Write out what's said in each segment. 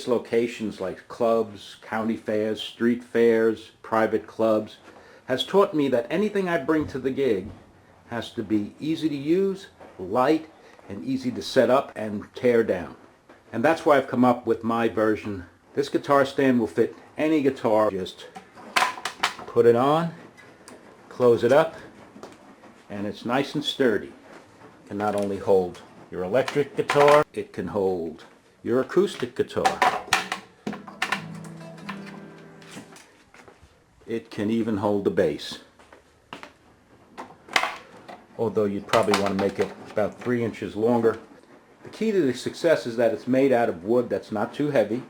various locations like clubs, county fairs, street fairs, private clubs, has taught me that anything I bring to the gig has to be easy to use, light, and easy to set up and tear down. And that's why I've come up with my version. This guitar stand will fit any guitar. Just put it on, close it up, and it's nice and sturdy. It can not only hold your electric guitar, it can hold your acoustic guitar. It can even hold the bass. Although you'd probably want to make it about 3 inches longer. The key to the success is that it's made out of wood that's not too heavy.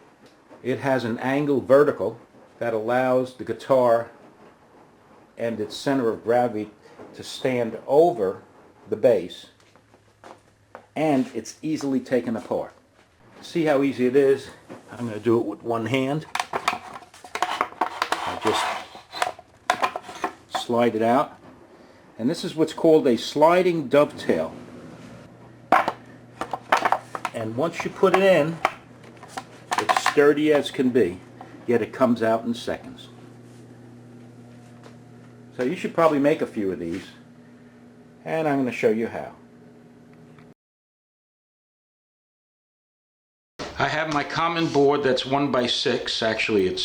It has an angle vertical that allows the guitar and its center of gravity to stand over the bass, and it's easily taken apart. See how easy it is? I'm going to do it with one hand. I just slide it out, and this is what's called a sliding dovetail. And once you put it in, it's sturdy as can be, yet it comes out in seconds. So you should probably make a few of these, and I'm going to show you how. I have my common board that's 1 by 6. Actually,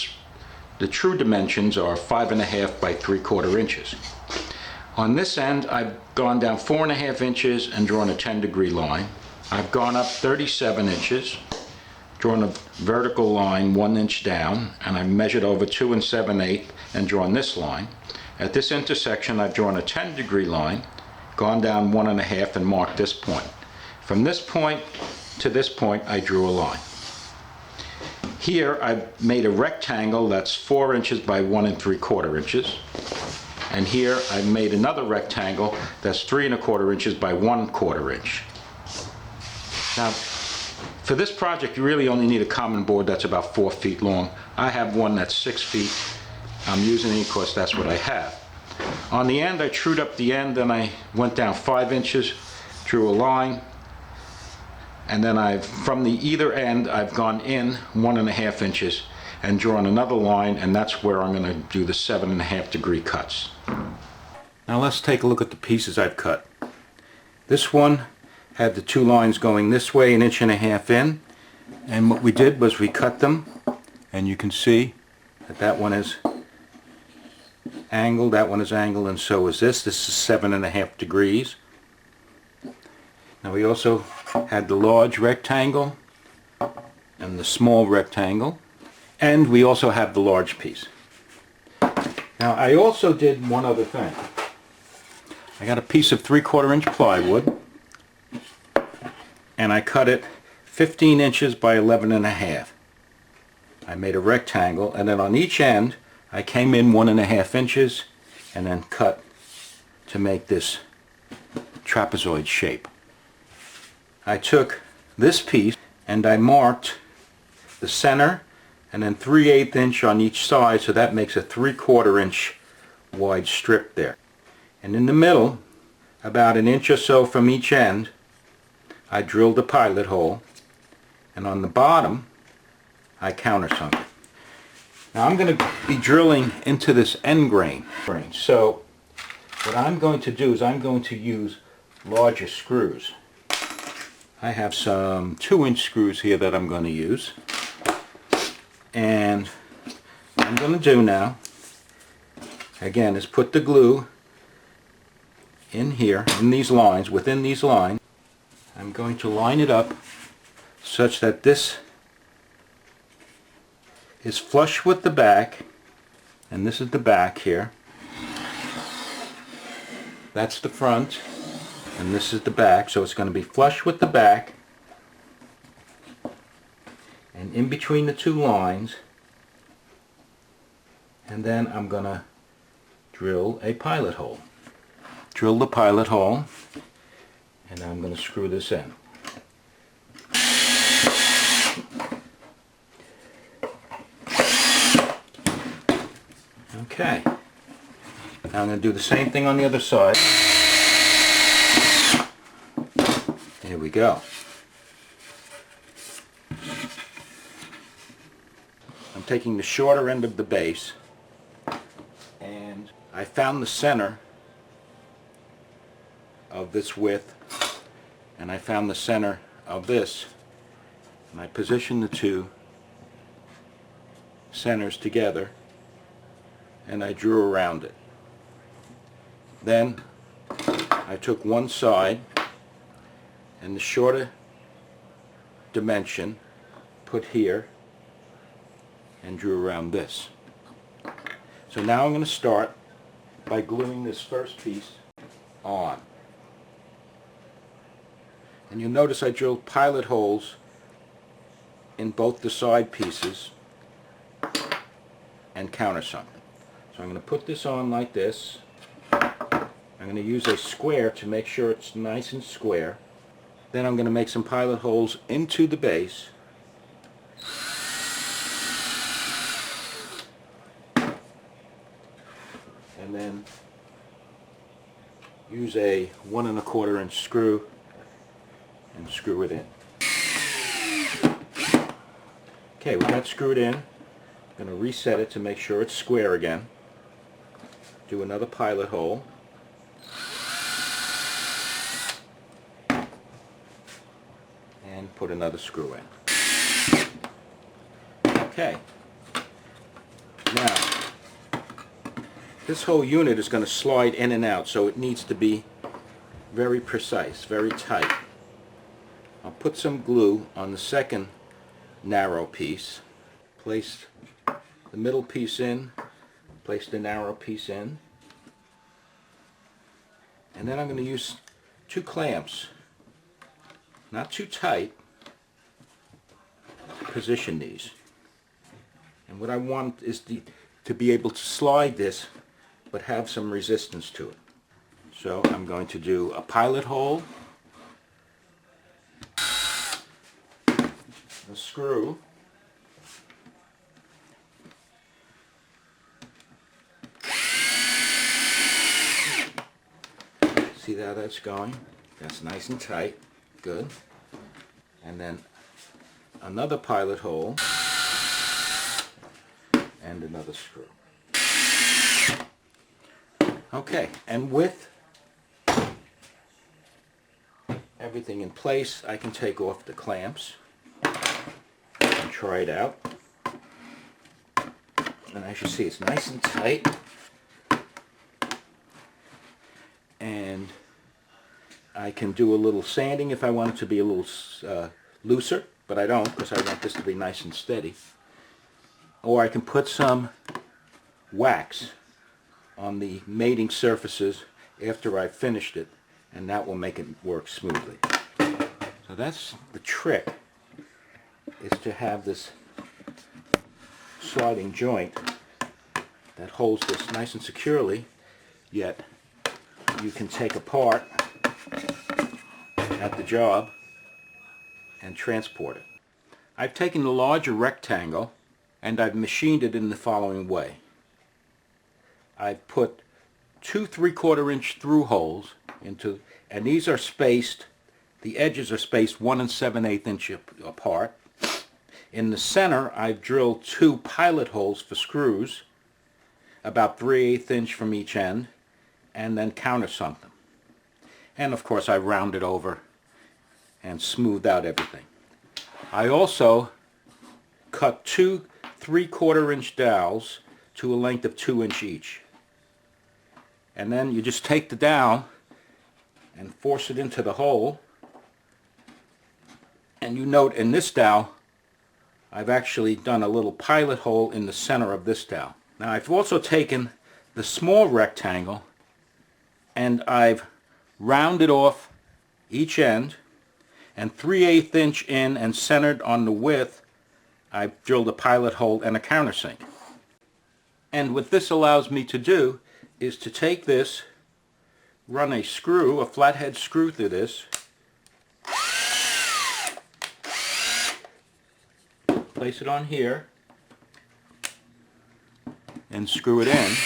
the true dimensions are 5.5 by 3/4 inches. On this end, I've gone down 4.5 inches and drawn a 10-degree line. I've gone up 37 inches, drawn a vertical line 1 inch down, and I've measured over 2 7/8 and drawn this line. At this intersection, I've drawn a 10-degree line, gone down 1.5 and marked this point. From this point to this point, I drew a line. Here, I've made a rectangle that's 4 inches by 1 3/4 inches. And here, I've made another rectangle that's 3 1/4 inches by 1/4 inch. Now, for this project, you really only need a common board that's about 4 feet long. I have one that's 6 feet. I'm using it because that's what I have. On the end, I trued up the end, and I went down 5 inches, drew a line, and then from the either end, I've gone in 1.5 inches and drawn another line, and that's where I'm going to do the 7.5-degree cuts. Now let's take a look at the pieces I've cut. This one had the 2 lines going this way, 1.5 inches in, and what we did was we cut them, and you can see that that one is angled, that one is angled, and so is this. This is 7.5 degrees. Now we also had the large rectangle and the small rectangle, and we also have the large piece. Now I also did one other thing. I got a piece of 3/4 inch plywood, and I cut it 15 inches by 11.5. I made a rectangle, and then on each end I came in 1.5 inches and then cut to make this trapezoid shape. I took this piece and I marked the center and then 3/8 inch on each side, so that makes a 3/4 inch wide strip there. And in the middle, about 1 inch or so from each end, I drilled a pilot hole, and on the bottom I countersunk it. Now I'm going to be drilling into this end grain. So what I'm going to do is I'm going to use larger screws. I have some 2-inch screws here that I'm going to use. And what I'm going to do now, again, is put the glue in here, in these lines, within these lines. I'm going to line it up such that this is flush with the back, and this is the back here. That's the front, and this is the back, so it's going to be flush with the back, and in between the 2 lines, and then I'm going to drill a pilot hole. Drill the pilot hole, and I'm going to screw this in. Okay. Now I'm going to do the same thing on the other side. Here we go. I'm taking the shorter end of the base, and I found the center of this width, and I found the center of this, and I positioned the two centers together, and I drew around it. Then I took one side and the shorter dimension put here and drew around this. So now I'm going to start by gluing this first piece on. And you'll notice I drilled pilot holes in both the side pieces and countersunk. So I'm going to put this on like this. I'm going to use a square to make sure it's nice and square. Then I'm going to make some pilot holes into the base. And then use a 1 1/4 inch screw and screw it in. Okay, we got screwed in. I'm going to reset it to make sure it's square again. Do another pilot hole. And put another screw in. Okay. Now, this whole unit is going to slide in and out, so it needs to be very precise, very tight. I'll put some glue on the second narrow piece. Place the middle piece in, place the narrow piece in, and then I'm going to use 2 clamps, not too tight, to position these. And what I want is to be able to slide this but have some resistance to it. So I'm going to do a pilot hole, a screw, see how that's going? That's nice and tight. Good. And then another pilot hole and another screw. Okay, and with everything in place, I can take off the clamps and try it out. And as you see, it's nice and tight. And I can do a little sanding if I want it to be a little looser, but I don't, because I want this to be nice and steady. Or I can put some wax on the mating surfaces after I've finished it, and that will make it work smoothly. So that's the trick, is to have this sliding joint that holds this nice and securely, yet you can take apart at the job and transport it. I've taken the larger rectangle and I've machined it in the following way. I've put 2 3/4 inch through holes into, and these are spaced, the edges are spaced 1 7/8 inch apart. In the center I've drilled 2 pilot holes for screws, about 3/8 inch from each end, and then countersunk them. And of course I rounded over and smoothed out everything. I also cut 2 3/4 inch dowels to a length of 2 inch each. And then you just take the dowel and force it into the hole. And you note in this dowel I've actually done a little pilot hole in the center of this dowel. Now I've also taken the small rectangle and I've rounded off each end, and 3/8 inch in and centered on the width I've drilled a pilot hole and a countersink. And what this allows me to do is to take this, run a screw, a flathead screw through this, place it on here, and screw it in.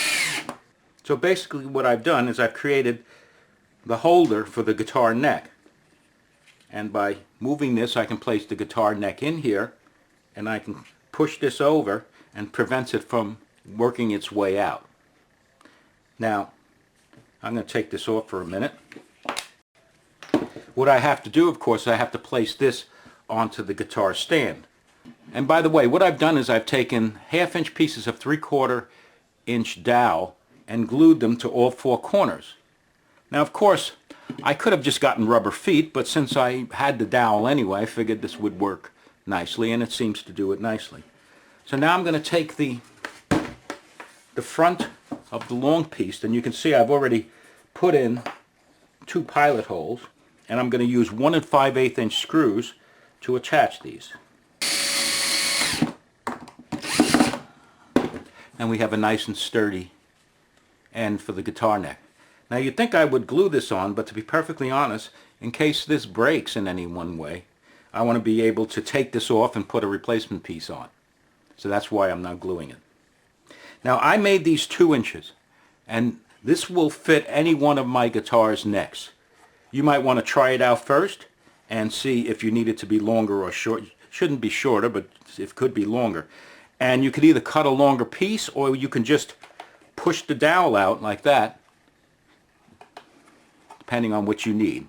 So basically what I've done is I've created the holder for the guitar neck. And by moving this I can place the guitar neck in here, and I can push this over and prevents it from working its way out. Now, I'm going to take this off for a minute. What I have to do, of course, I have to place this onto the guitar stand. And by the way, what I've done is I've taken 1/2-inch pieces of 3/4-inch dowel and glued them to all 4 corners. Now, of course, I could have just gotten rubber feet, but since I had the dowel anyway, I figured this would work nicely, and it seems to do it nicely. So now I'm going to take the front of the long piece, and you can see I've already put in 2 pilot holes, and I'm going to use 1 5/8-inch screws to attach these. And we have a nice and sturdy end for the guitar neck. Now you'd think I would glue this on, but to be perfectly honest, in case this breaks in any one way, I want to be able to take this off and put a replacement piece on. So that's why I'm not gluing it. Now I made these 2 inches, and this will fit any one of my guitar's necks. You might want to try it out first and see if you need it to be longer or short. Shouldn't be shorter, but it could be longer. And you could either cut a longer piece, or you can just push the dowel out like that, depending on what you need.